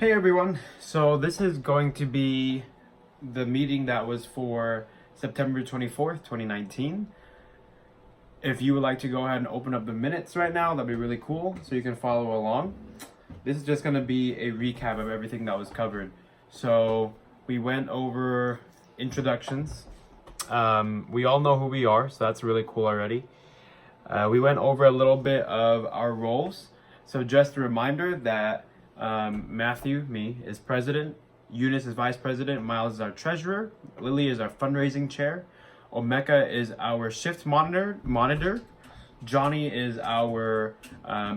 Hey everyone, so this is going to be the meeting that was for September 24th, 2019. If you would like to go ahead and open up the minutes right now, that'd be really cool so you can follow along. This is just going to be a recap of everything that was covered. So we went over introductions. We all know who we are, so that's really cool already. We went over a little bit of our roles. So just a reminder that Matthew, me, is president. Eunice is vice president. Miles is our treasurer. Lily is our fundraising chair. Omeka is our shift monitor. Johnny is our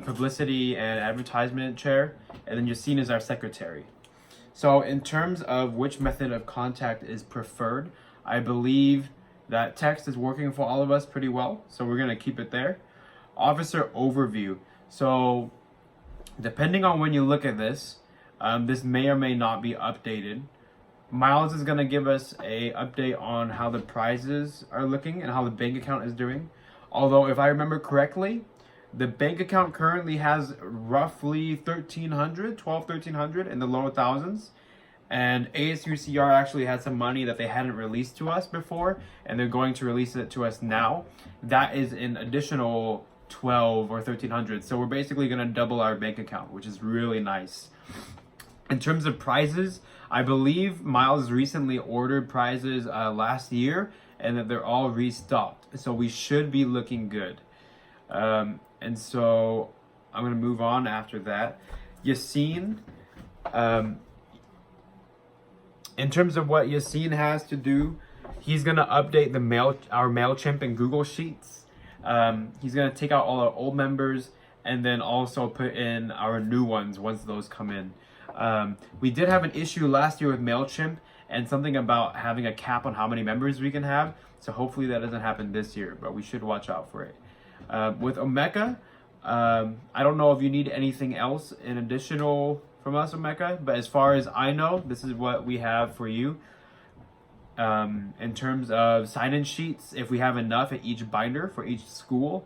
publicity and advertisement chair. And then Yassine is our secretary. So in terms of which method of contact is preferred, I believe that text is working for all of us pretty well. So we're going to keep it there. Officer overview. So depending on when you look at this, this may or may not be updated. Miles is going to give us a update on how the prizes are looking and how the bank account is doing. Although, if I remember correctly, the bank account currently has roughly 1,300 in the low thousands. And ASUCR actually had some money that they hadn't released to us before, and they're going to release it to us now. That is an additional 12 or 1,300. So we're basically going to double our bank account, which is really nice. In terms of prizes, I believe Miles recently ordered prizes last year, and that they're all restocked. So we should be looking good. And so I'm going to move on after that. Yassine, in terms of what Yassine has to do, he's going to update our MailChimp and Google Sheets. He's going to take out all our old members and then also put in our new ones once those come in. We did have an issue last year with MailChimp and something about having a cap on how many members we can have. So hopefully that doesn't happen this year, but we should watch out for it. With Omeka, I don't know if you need anything else in additional from us, Omeka, but as far as I know, this is what we have for you. In terms of sign-in sheets, if we have enough at each binder for each school.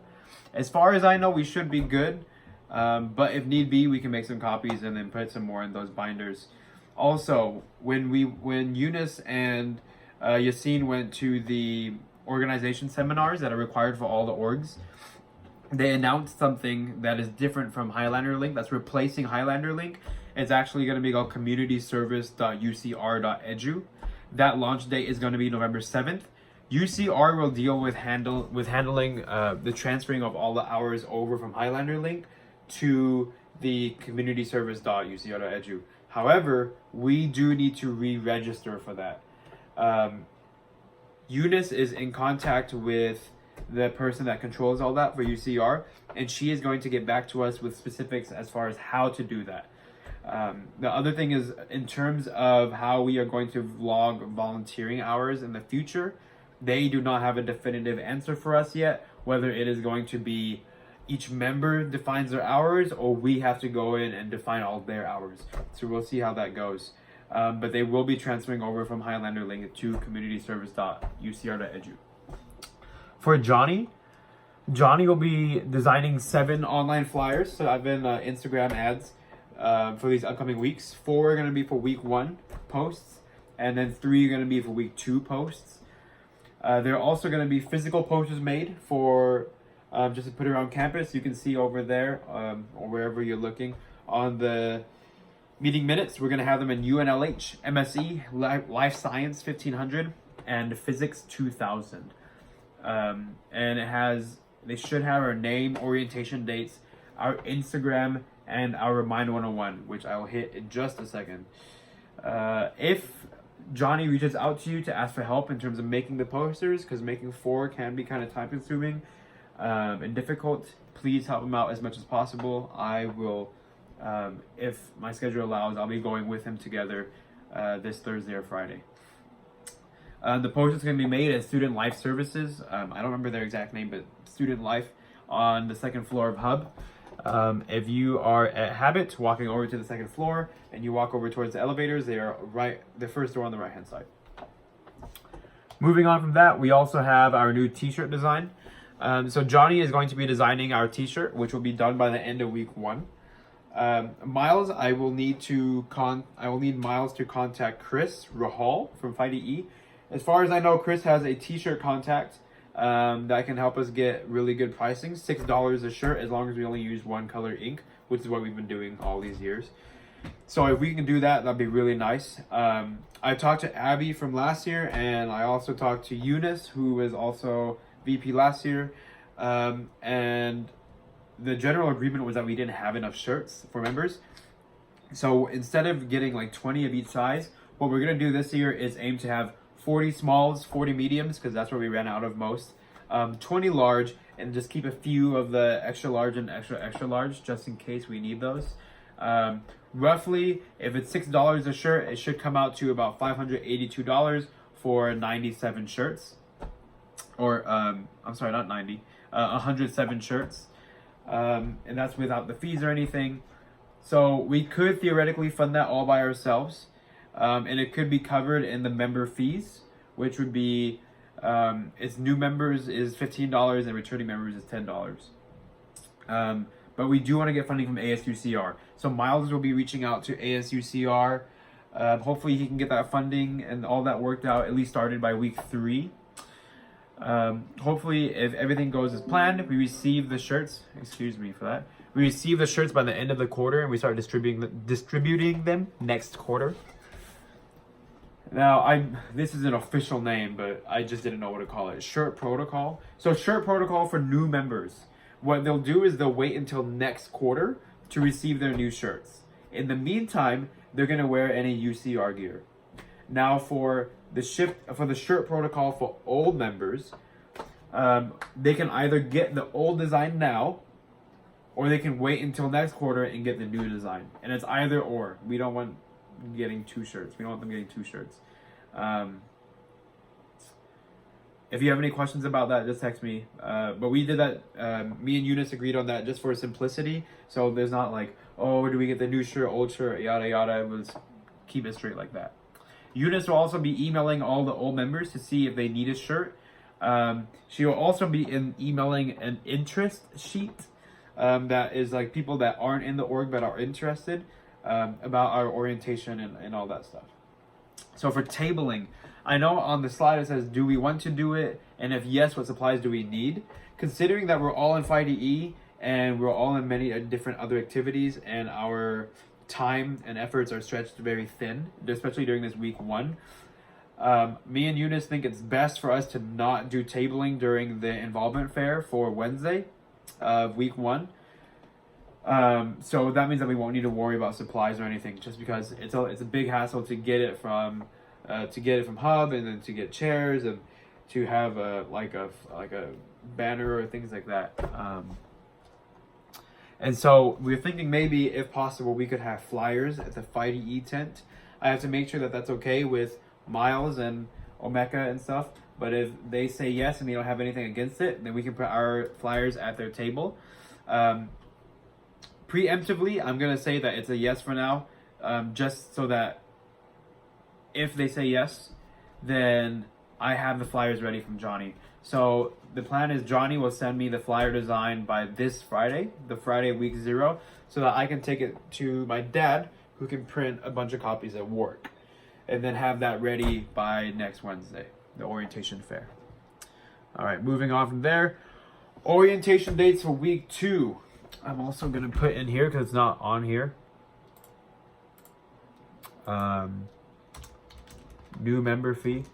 As far as I know, we should be good. But if need be, we can make some copies and then put some more in those binders. Also, when Eunice and Yassine went to the organization seminars that are required for all the orgs, they announced something that is different from Highlander Link, that's replacing Highlander Link. It's actually going to be called communityservice.ucr.edu. That launch date is going to be November 7th. UCR will deal with handling the transferring of all the hours over from Highlander Link to the communityservice.ucr.edu. However, we do need to re-register for that. Eunice is in contact with the person that controls all that for UCR, and she is going to get back to us with specifics as far as how to do that. The other thing is, in terms of how we are going to log volunteering hours in the future, they do not have a definitive answer for us yet, whether it is going to be each member defines their hours or we have to go in and define all their hours. So we'll see how that goes. But they will be transferring over from Highlander Link to communityservice.ucr.edu. For Johnny will be designing 7 online flyers. So I've been Instagram ads for these upcoming weeks. 4 are going to be for week 1 posts, and then 3 are going to be for week 2 posts. There are also going to be physical posters made for just to put around campus. You can see over there or wherever you're looking on the meeting minutes. We're going to have them in UNLH, MSE, Life Science 1500, and Physics 2000. And they should have our name, orientation dates, our Instagram, and our Remind 101, which I will hit in just a second. If Johnny reaches out to you to ask for help in terms of making the posters, because making 4 can be kind of time consuming and difficult, please help him out as much as possible. I will, if my schedule allows, I'll be going with him together this Thursday or Friday. The posters can be made at Student Life Services. I don't remember their exact name, but Student Life on the 2nd floor of Hub. If you are at Habit, walking over to the 2nd floor, and you walk over towards the elevators, they are the first door on the right-hand side. Moving on from that, we also have our new t-shirt design. So Johnny is going to be designing our t-shirt, which will be done by the end of week 1. Miles, I will need Miles to contact Chris Rahal from FightyE. As far as I know, Chris has a t-shirt contact that can help us get really good pricing. $6 a shirt as long as we only use one color ink, which is what we've been doing all these years. So if we can do that, that'd be really nice. I talked to Abby from last year, and I also talked to Eunice, who was also VP last year. And the general agreement was that we didn't have enough shirts for members. So instead of getting like 20 of each size, what we're going to do this year is aim to have 40 smalls, 40 mediums, because that's where we ran out of most, 20 large, and just keep a few of the extra large and extra large just in case we need those. Roughly, if it's $6 a shirt, it should come out to about $582 for 97 shirts. Or, I'm sorry, not 90, 107 shirts. And that's without the fees or anything. So we could theoretically fund that all by ourselves. And it could be covered in the member fees, which would be, it's new members is $15 and returning members is $10. But we do want to get funding from ASUCR. So Miles will be reaching out to ASUCR. Hopefully he can get that funding and all that worked out, at least started by week 3. Hopefully, if everything goes as planned, we receive the shirts. Excuse me for that. We receive the shirts by the end of the quarter, and we start distributing them next quarter. Now, this is an official name, but I just didn't know what to call it. Shirt Protocol. So, Shirt Protocol for new members. What they'll do is they'll wait until next quarter to receive their new shirts. In the meantime, they're gonna wear any UCR gear. Now, for the Shirt Protocol for old members, they can either get the old design now, or they can wait until next quarter and get the new design. And it's either or. We don't want getting 2 shirts. We don't want them getting 2 shirts. If you have any questions about that, just text me. But we did that. Me and Eunice agreed on that just for simplicity. So there's not like, oh, do we get the new shirt, old shirt, yada yada. Let's keep it straight like that. Eunice will also be emailing all the old members to see if they need a shirt. She will also be emailing an interest sheet that is like people that aren't in the org but are interested about our orientation and all that stuff. So for tabling, I know on the slide it says, do we want to do it? And if yes, what supplies do we need? Considering that we're all in FightyE and we're all in many different other activities and our time and efforts are stretched very thin, especially during this week 1. Me and Eunice think it's best for us to not do tabling during the involvement fair for Wednesday of week 1. So that means that we won't need to worry about supplies or anything, just because it's a big hassle to get it from Hub, and then to get chairs and to have a banner or things like that. And so we're thinking maybe, if possible, we could have flyers at the FightyE tent. I have to make sure that that's okay with Miles and Omeka and stuff. But if they say yes and they don't have anything against it, then we can put our flyers at their table. Preemptively, I'm going to say that it's a yes for now, just so that if they say yes, then I have the flyers ready from Johnny. So the plan is Johnny will send me the flyer design by this Friday, the Friday of week 0, so that I can take it to my dad, who can print a bunch of copies at work, and then have that ready by next Wednesday, the orientation fair. All right, moving on from there. Orientation dates for week 2. I'm also going to put in here because it's not on here. New member fee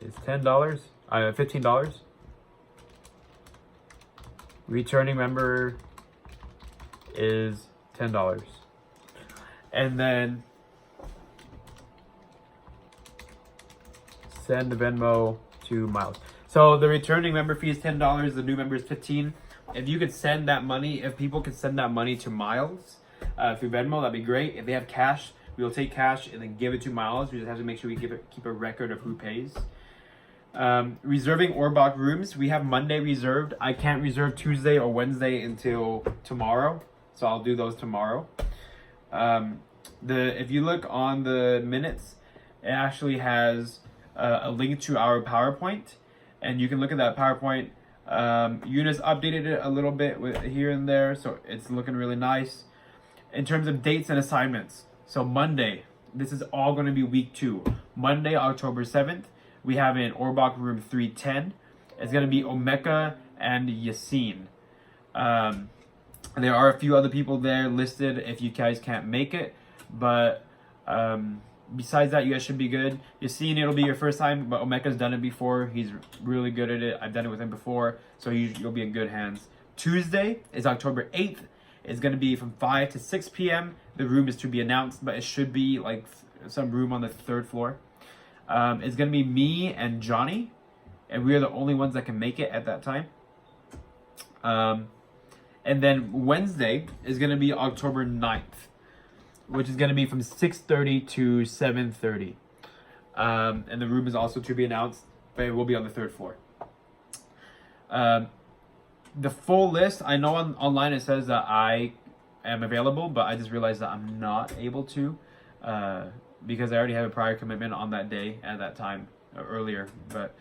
is $10. $15. Returning member is $10. And then send the Venmo to Miles. So the returning member fee is $10. The new member is $15. If you could send that money, if people could send that money to Miles through Venmo, that'd be great. If they have cash, we will take cash and then give it to Miles. We just have to make sure we keep a record of who pays. Reserving Orbach rooms. We have Monday reserved. I can't reserve Tuesday or Wednesday until tomorrow, so I'll do those tomorrow. If you look on the minutes, it actually has a link to our PowerPoint, and you can look at that PowerPoint Eunice updated it a little bit with here and there, so it's looking really nice. In terms of dates and assignments, so Monday, this is all going to be week 2. Monday, October 7th, we have in Orbach room 310. It's going to be Omeka and Yassine. There are a few other people there listed if you guys can't make it, but besides that, you guys should be good. Yassine, it'll be your first time, but Omeka's done it before. He's really good at it. I've done it with him before, so you'll be in good hands. Tuesday is October 8th. It's going to be from 5 to 6 p.m. The room is to be announced, but it should be like some room on the 3rd floor. It's going to be me and Johnny, and we are the only ones that can make it at that time. And then Wednesday is going to be October 9th, which is going to be from 6:30 to 7:30. And the room is also to be announced, but it will be on the 3rd floor. The full list, I know online it says that I am available, but I just realized that I'm not able to because I already have a prior commitment on that day at that time earlier. But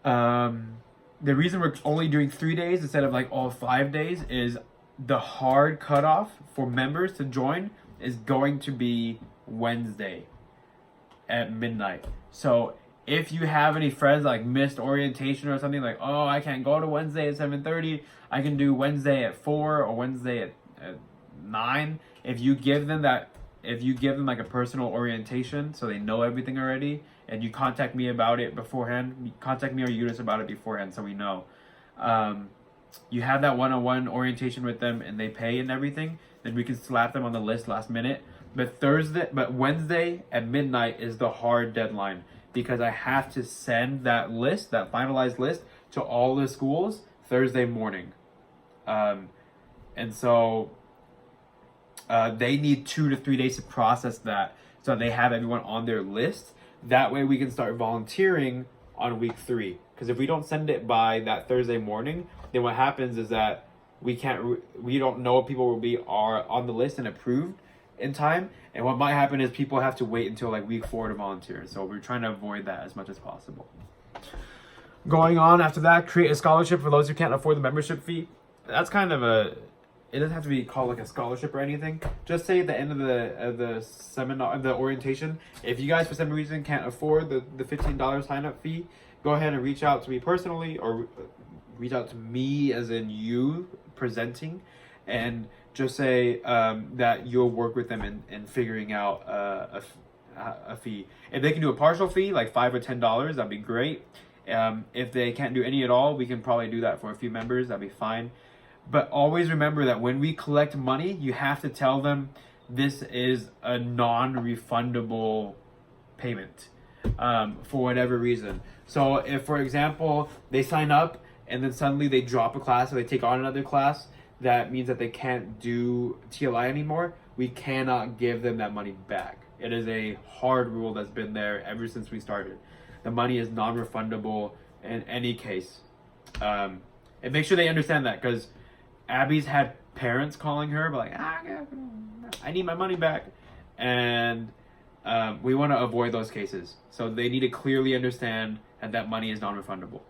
the reason we're only doing 3 days instead of like all 5 days is the hard cutoff for members to join is going to be Wednesday at midnight. So if you have any friends like missed orientation or something, like, oh, I can't go to Wednesday at 7:30, I can do Wednesday at 4 or Wednesday at 9. If you give them like a personal orientation so they know everything already, and you contact me about it beforehand, contact me or Eunice about it beforehand so we know. You have that one-on-one orientation with them and they pay and everything, then we can slap them on the list last minute. But Wednesday at midnight is the hard deadline, because I have to send that list, that finalized list, to all the schools Thursday morning. And so they need 2 to 3 days to process that, so they have everyone on their list. That way we can start volunteering on week 3. Because if we don't send it by that Thursday morning, then what happens is that we don't know if people are on the list and approved in time. And what might happen is people have to wait until like week 4 to volunteer. So we're trying to avoid that as much as possible. Going on after that, create a scholarship for those who can't afford the membership fee. That's kind of it doesn't have to be called like a scholarship or anything. Just say at the end of the seminar, the orientation, if you guys for some reason can't afford the $15 sign up fee, go ahead and reach out to me personally, or reach out to me as in you presenting, and just say that you'll work with them in figuring out a fee. If they can do a partial fee, like $5 or $10, that'd be great. If they can't do any at all, we can probably do that for a few members. That'd be fine. But always remember that when we collect money, you have to tell them this is a non-refundable payment for whatever reason. So if, for example, they sign up and then suddenly they drop a class or they take on another class, that means that they can't do TLI anymore. We cannot give them that money back. It is a hard rule that's been there ever since we started. The money is non-refundable in any case. And make sure they understand that, because Abby's had parents calling her, but like, I need my money back. And we want to avoid those cases. So they need to clearly understand that money is non-refundable.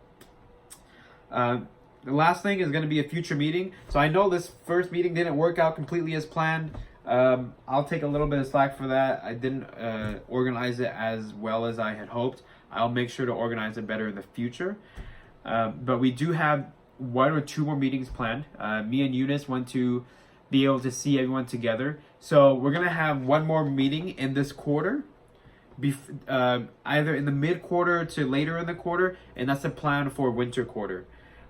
The last thing is going to be a future meeting. So I know this first meeting didn't work out completely as planned. I'll take a little bit of slack for that. I didn't organize it as well as I had hoped. I'll make sure to organize it better in the future. But we do have 1 or 2 more meetings planned. Me and Eunice want to be able to see everyone together. So we're going to have 1 more meeting in this quarter, either in the mid-quarter to later in the quarter, and that's the plan for winter quarter.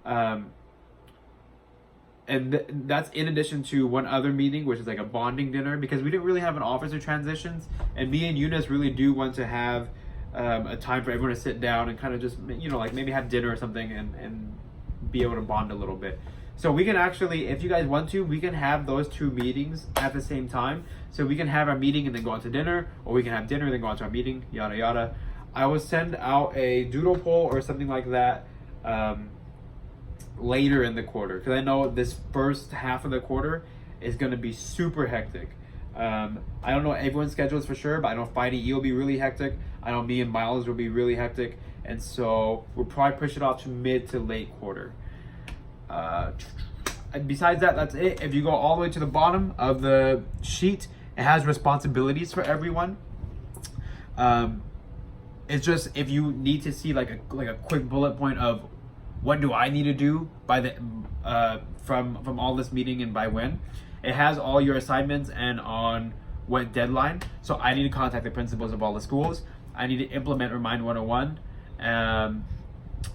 And that's in addition to 1 other meeting, which is like a bonding dinner, because we didn't really have an officer transitions, and me and Eunice really do want to have a time for everyone to sit down and kind of just, like maybe have dinner or something and be able to bond a little bit. So we can actually, if you guys want to, we can have those 2 meetings at the same time. So we can have our meeting and then go on to dinner, or we can have dinner and then go on to our meeting, yada yada. I will send out a doodle poll or something like that later in the quarter, because I know this first half of the quarter is going to be super hectic. I don't know everyone's schedules for sure, but I know Friday E will be really hectic. I know me and Miles will be really hectic, and so we'll probably push it off to mid to late quarter. And besides that, that's it. If you go all the way to the bottom of the sheet, it has responsibilities for everyone. It's just if you need to see like a quick bullet point of what do I need to do by the from all this meeting and by when. It has all your assignments and on what deadline. So I need to contact the principals of all the schools. I need to implement Remind 101, and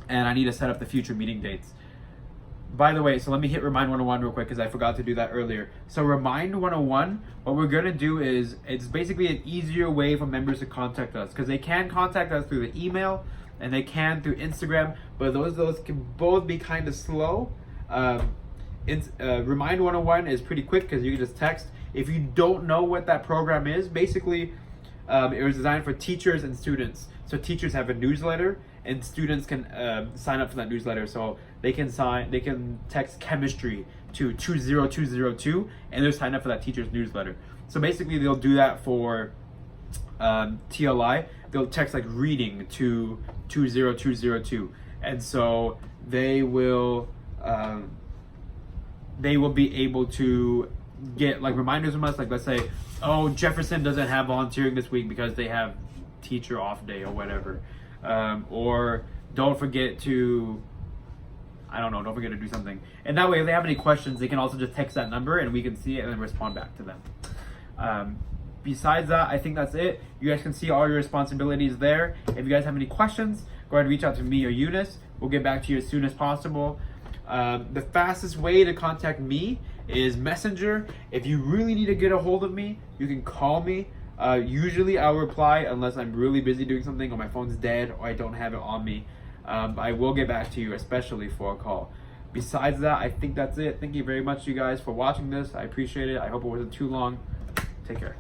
I need to set up the future meeting dates. By the way, so let me hit Remind 101 real quick because I forgot to do that earlier. So Remind 101, what we're going to do is it's basically an easier way for members to contact us because they can contact us through the email and they can through Instagram, but those can both be kind of slow. Remind 101 is pretty quick because you can just text. If you don't know what that program is, basically it was designed for teachers and students. So teachers have a newsletter and students can sign up for that newsletter. So they can text chemistry to 20202 and they'll sign up for that teacher's newsletter. So basically they'll do that for TLI. They'll text like reading to 20202, and so they will be able to get like reminders from us, like let's say, oh, Jefferson doesn't have volunteering this week because they have teacher off day or whatever, or don't forget to do something. And that way if they have any questions, they can also just text that number and we can see it and then respond back to them. Besides that, I think that's it. You guys can see all your responsibilities there. If you guys have any questions, go ahead and reach out to me or Eunice. We'll get back to you as soon as possible. The fastest way to contact me is Messenger. If you really need to get a hold of me, you can call me. Usually I'll reply unless I'm really busy doing something or my phone's dead or I don't have it on me. I will get back to you, especially for a call. Besides that, I think that's it. Thank you very much, you guys, for watching this. I appreciate it. I hope it wasn't too long. Take care.